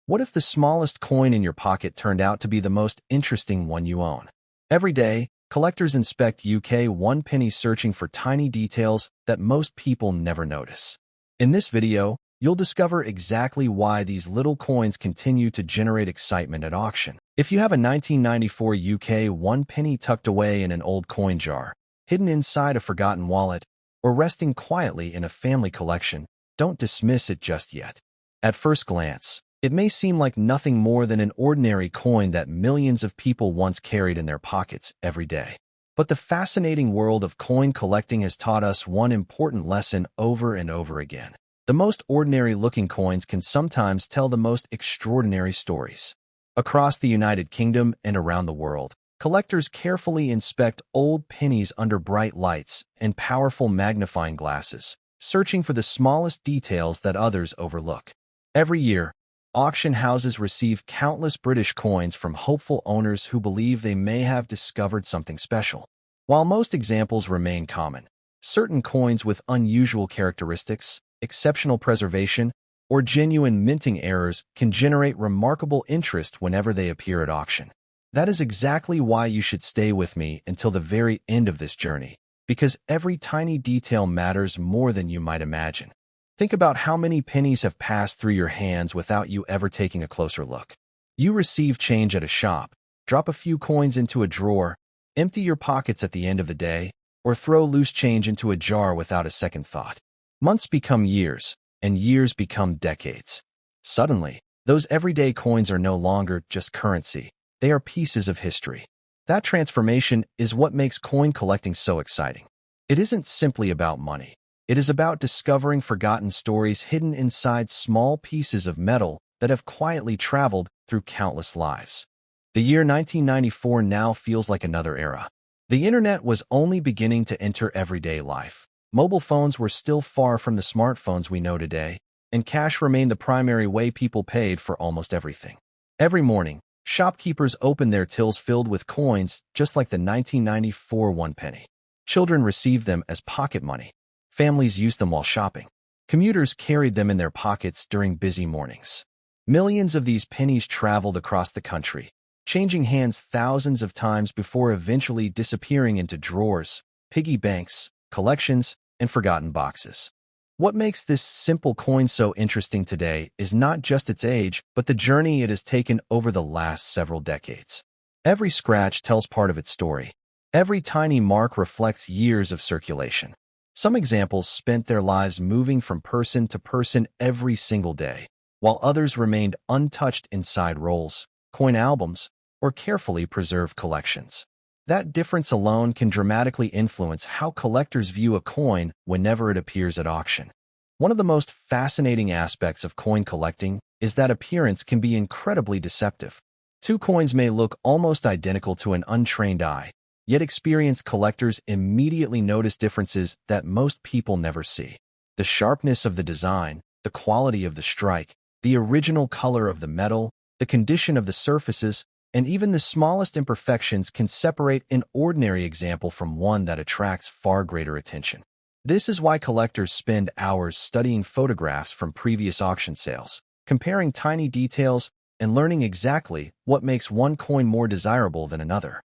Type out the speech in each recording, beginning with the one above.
What if the smallest coin in your pocket turned out to be the most interesting one you own? Every day, collectors inspect UK 1 pennies searching for tiny details that most people never notice. In this video, you'll discover exactly why these little coins continue to generate excitement at auction. If you have a 1994 UK 1 penny tucked away in an old coin jar, hidden inside a forgotten wallet, or resting quietly in a family collection, don't dismiss it just yet. At first glance, it may seem like nothing more than an ordinary coin that millions of people once carried in their pockets every day. But the fascinating world of coin collecting has taught us one important lesson over and over again. The most ordinary-looking coins can sometimes tell the most extraordinary stories. Across the United Kingdom and around the world, collectors carefully inspect old pennies under bright lights and powerful magnifying glasses, searching for the smallest details that others overlook. Every year, auction houses receive countless British coins from hopeful owners who believe they may have discovered something special. While most examples remain common, certain coins with unusual characteristics, exceptional preservation, or genuine minting errors can generate remarkable interest whenever they appear at auction. That is exactly why you should stay with me until the very end of this journey, because every tiny detail matters more than you might imagine. Think about how many pennies have passed through your hands without you ever taking a closer look. You receive change at a shop, drop a few coins into a drawer, empty your pockets at the end of the day, or throw loose change into a jar without a second thought. Months become years, and years become decades. Suddenly, those everyday coins are no longer just currency. They are pieces of history. That transformation is what makes coin collecting so exciting. It isn't simply about money. It is about discovering forgotten stories hidden inside small pieces of metal that have quietly traveled through countless lives. The year 1994 now feels like another era. The internet was only beginning to enter everyday life. Mobile phones were still far from the smartphones we know today, and cash remained the primary way people paid for almost everything. Every morning, shopkeepers opened their tills filled with coins just like the 1994 1 penny. Children received them as pocket money. Families used them while shopping. Commuters carried them in their pockets during busy mornings. Millions of these pennies traveled across the country, changing hands thousands of times before eventually disappearing into drawers, piggy banks, collections, and forgotten boxes. What makes this simple coin so interesting today is not just its age, but the journey it has taken over the last several decades. Every scratch tells part of its story. Every tiny mark reflects years of circulation. Some examples spent their lives moving from person to person every single day, while others remained untouched inside rolls, coin albums, or carefully preserved collections. That difference alone can dramatically influence how collectors view a coin whenever it appears at auction. One of the most fascinating aspects of coin collecting is that appearance can be incredibly deceptive. Two coins may look almost identical to an untrained eye, yet experienced collectors immediately notice differences that most people never see. The sharpness of the design, the quality of the strike, the original color of the metal, the condition of the surfaces, and even the smallest imperfections can separate an ordinary example from one that attracts far greater attention. This is why collectors spend hours studying photographs from previous auction sales, comparing tiny details, and learning exactly what makes one coin more desirable than another.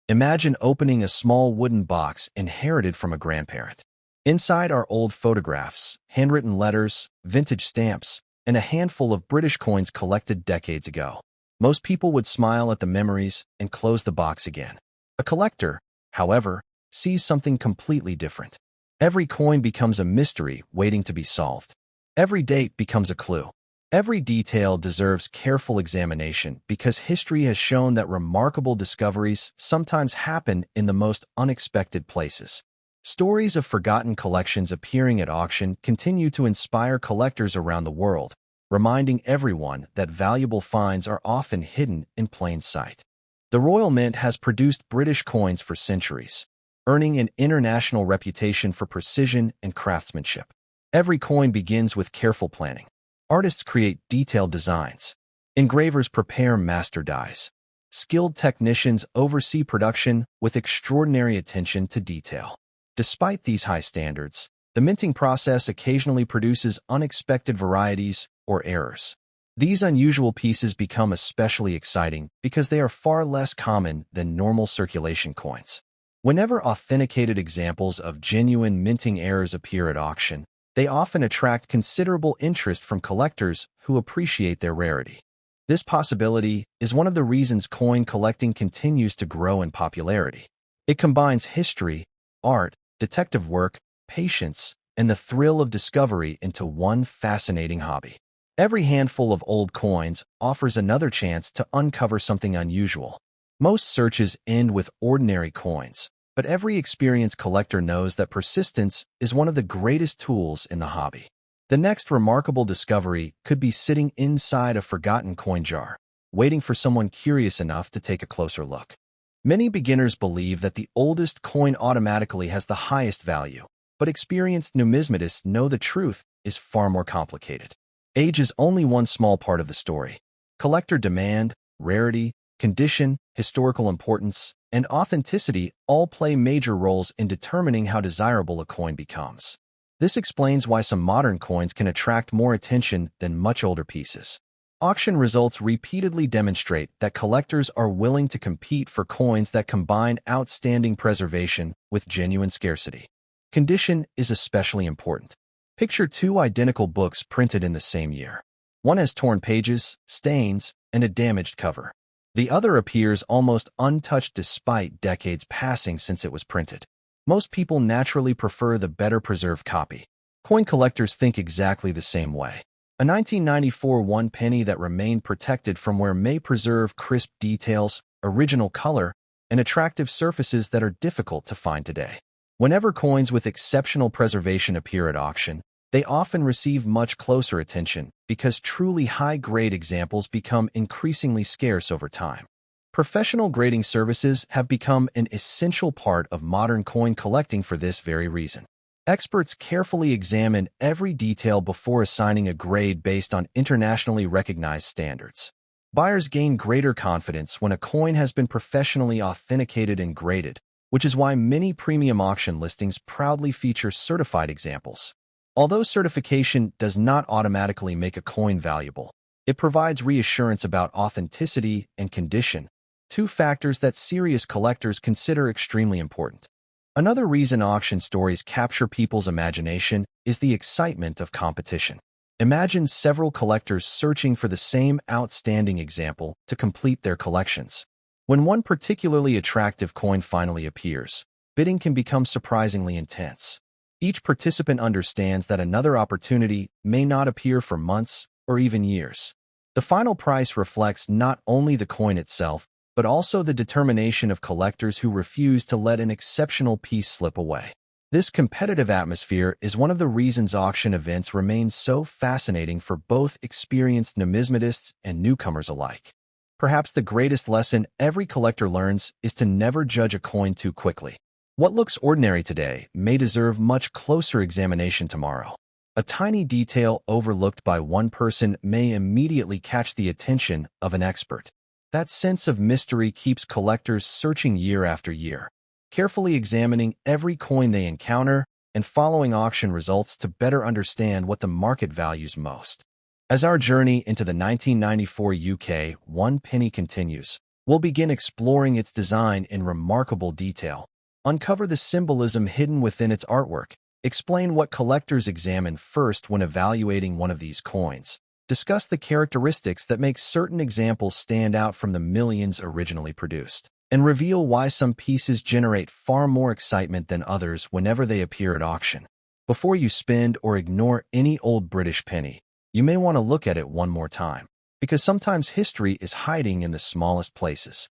Imagine opening a small wooden box inherited from a grandparent. Inside are old photographs, handwritten letters, vintage stamps, and a handful of British coins collected decades ago. Most people would smile at the memories and close the box again. A collector, however, sees something completely different. Every coin becomes a mystery waiting to be solved. Every date becomes a clue. Every detail deserves careful examination because history has shown that remarkable discoveries sometimes happen in the most unexpected places. Stories of forgotten collections appearing at auction continue to inspire collectors around the world, reminding everyone that valuable finds are often hidden in plain sight. The Royal Mint has produced British coins for centuries, earning an international reputation for precision and craftsmanship. Every coin begins with careful planning. Artists create detailed designs. Engravers prepare master dies. Skilled technicians oversee production with extraordinary attention to detail. Despite these high standards, the minting process occasionally produces unexpected varieties or errors. These unusual pieces become especially exciting because they are far less common than normal circulation coins. Whenever authenticated examples of genuine minting errors appear at auction, they often attract considerable interest from collectors who appreciate their rarity. This possibility is one of the reasons coin collecting continues to grow in popularity. It combines history, art, detective work, patience, and the thrill of discovery into one fascinating hobby. Every handful of old coins offers another chance to uncover something unusual. Most searches end with ordinary coins, but every experienced collector knows that persistence is one of the greatest tools in the hobby. The next remarkable discovery could be sitting inside a forgotten coin jar, waiting for someone curious enough to take a closer look. Many beginners believe that the oldest coin automatically has the highest value, but experienced numismatists know the truth is far more complicated. Age is only one small part of the story. Collector demand, rarity, condition, historical importance, and authenticity all play major roles in determining how desirable a coin becomes. This explains why some modern coins can attract more attention than much older pieces. Auction results repeatedly demonstrate that collectors are willing to compete for coins that combine outstanding preservation with genuine scarcity. Condition is especially important. Picture two identical books printed in the same year. One has torn pages, stains, and a damaged cover. The other appears almost untouched despite decades passing since it was printed. Most people naturally prefer the better-preserved copy. Coin collectors think exactly the same way. A 1994 one penny that remained protected from wear may preserve crisp details, original color, and attractive surfaces that are difficult to find today. Whenever coins with exceptional preservation appear at auction, they often receive much closer attention because truly high-grade examples become increasingly scarce over time. Professional grading services have become an essential part of modern coin collecting for this very reason. Experts carefully examine every detail before assigning a grade based on internationally recognized standards. Buyers gain greater confidence when a coin has been professionally authenticated and graded, which is why many premium auction listings proudly feature certified examples. Although certification does not automatically make a coin valuable, it provides reassurance about authenticity and condition, two factors that serious collectors consider extremely important. Another reason auction stories capture people's imagination is the excitement of competition. Imagine several collectors searching for the same outstanding example to complete their collections. When one particularly attractive coin finally appears, bidding can become surprisingly intense. Each participant understands that another opportunity may not appear for months or even years. The final price reflects not only the coin itself, but also the determination of collectors who refuse to let an exceptional piece slip away. This competitive atmosphere is one of the reasons auction events remain so fascinating for both experienced numismatists and newcomers alike. Perhaps the greatest lesson every collector learns is to never judge a coin too quickly. What looks ordinary today may deserve much closer examination tomorrow. A tiny detail overlooked by one person may immediately catch the attention of an expert. That sense of mystery keeps collectors searching year after year, carefully examining every coin they encounter and following auction results to better understand what the market values most. As our journey into the 1994 UK one penny continues, we'll begin exploring its design in remarkable detail. Uncover the symbolism hidden within its artwork. Explain what collectors examine first when evaluating one of these coins. Discuss the characteristics that make certain examples stand out from the millions originally produced. And reveal why some pieces generate far more excitement than others whenever they appear at auction. Before you spend or ignore any old British penny, you may want to look at it one more time, because sometimes history is hiding in the smallest places.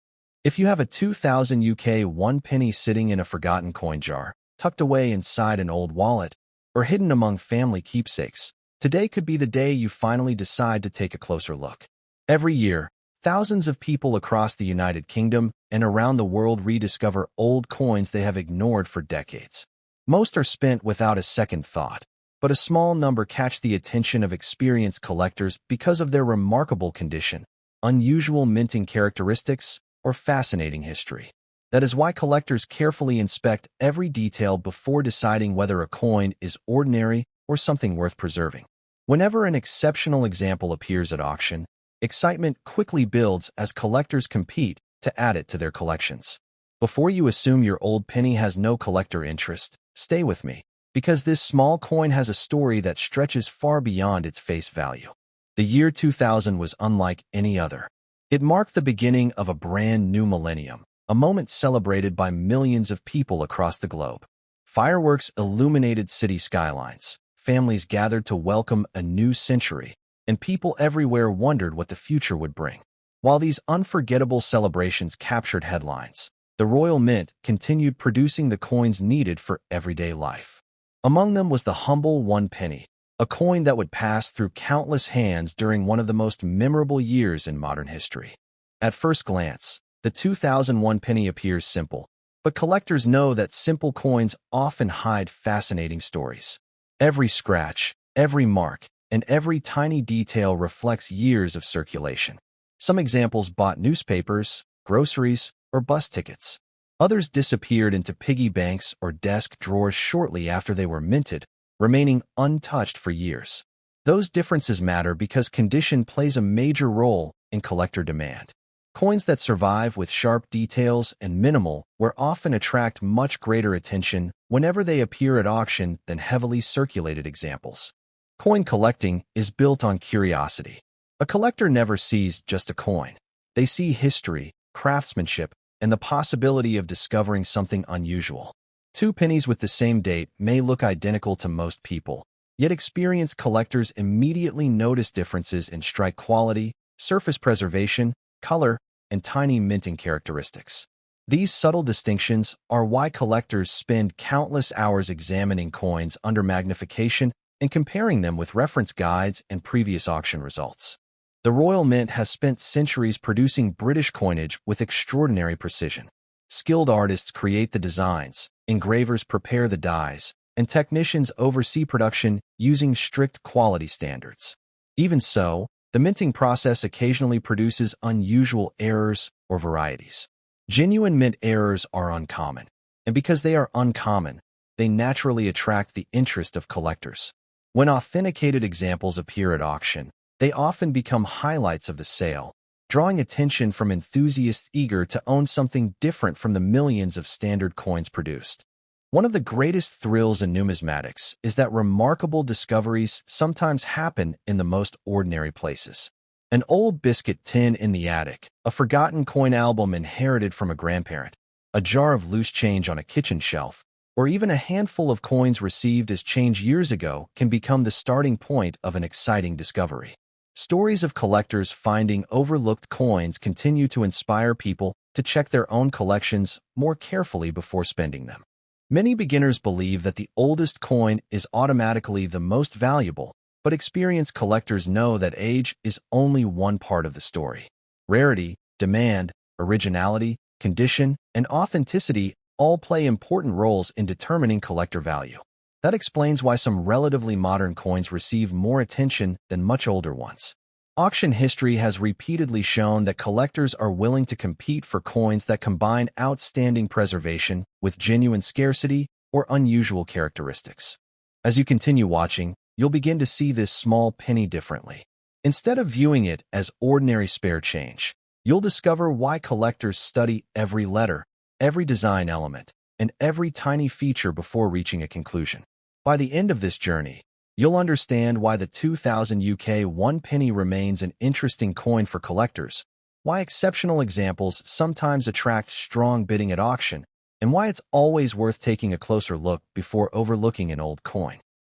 If you have a 2000 UK one penny sitting in a forgotten coin jar, tucked away inside an old wallet, or hidden among family keepsakes, today could be the day you finally decide to take a closer look. Every year, thousands of people across the United Kingdom and around the world rediscover old coins they have ignored for decades. Most are spent without a second thought, but a small number catch the attention of experienced collectors because of their remarkable condition, unusual minting characteristics, or fascinating history. That is why collectors carefully inspect every detail before deciding whether a coin is ordinary or something worth preserving. Whenever an exceptional example appears at auction, excitement quickly builds as collectors compete to add it to their collections. Before you assume your old penny has no collector interest, stay with me, because this small coin has a story that stretches far beyond its face value. The year 2000 was unlike any other. It marked the beginning of a brand new millennium, a moment celebrated by millions of people across the globe. Fireworks illuminated city skylines, families gathered to welcome a new century, and people everywhere wondered what the future would bring. While these unforgettable celebrations captured headlines, the Royal Mint continued producing the coins needed for everyday life. Among them was the humble 1 penny, a coin that would pass through countless hands during one of the most memorable years in modern history. At first glance, the 2001 penny appears simple, but collectors know that simple coins often hide fascinating stories. Every scratch, every mark, and every tiny detail reflects years of circulation. Some examples bought newspapers, groceries, or bus tickets. Others disappeared into piggy banks or desk drawers shortly after they were minted, remaining untouched for years. Those differences matter because condition plays a major role in collector demand. Coins that survive with sharp details and minimal wear often attract much greater attention whenever they appear at auction than heavily circulated examples. Coin collecting is built on curiosity. A collector never sees just a coin. They see history, craftsmanship, and the possibility of discovering something unusual. 2 pennies with the same date may look identical to most people, yet experienced collectors immediately notice differences in strike quality, surface preservation, color, and tiny minting characteristics. These subtle distinctions are why collectors spend countless hours examining coins under magnification and comparing them with reference guides and previous auction results. The Royal Mint has spent centuries producing British coinage with extraordinary precision. Skilled artists create the designs, engravers prepare the dies, and technicians oversee production using strict quality standards. Even so, the minting process occasionally produces unusual errors or varieties. Genuine mint errors are uncommon, and because they are uncommon, they naturally attract the interest of collectors. When authenticated examples appear at auction, they often become highlights of the sale, drawing attention from enthusiasts eager to own something different from the millions of standard coins produced. One of the greatest thrills in numismatics is that remarkable discoveries sometimes happen in the most ordinary places. An old biscuit tin in the attic, a forgotten coin album inherited from a grandparent, a jar of loose change on a kitchen shelf, or even a handful of coins received as change years ago can become the starting point of an exciting discovery. Stories of collectors finding overlooked coins continue to inspire people to check their own collections more carefully before spending them. Many beginners believe that the oldest coin is automatically the most valuable, but experienced collectors know that age is only one part of the story. Rarity, demand, originality, condition, and authenticity all play important roles in determining collector value. That explains why some relatively modern coins receive more attention than much older ones. Auction history has repeatedly shown that collectors are willing to compete for coins that combine outstanding preservation with genuine scarcity or unusual characteristics. As you continue watching, you'll begin to see this small penny differently. Instead of viewing it as ordinary spare change, you'll discover why collectors study every letter, every design element, and every tiny feature before reaching a conclusion. By the end of this journey, you'll understand why the 2000 UK 1 penny remains an interesting coin for collectors, why exceptional examples sometimes attract strong bidding at auction, and why it's always worth taking a closer look before overlooking an old coin.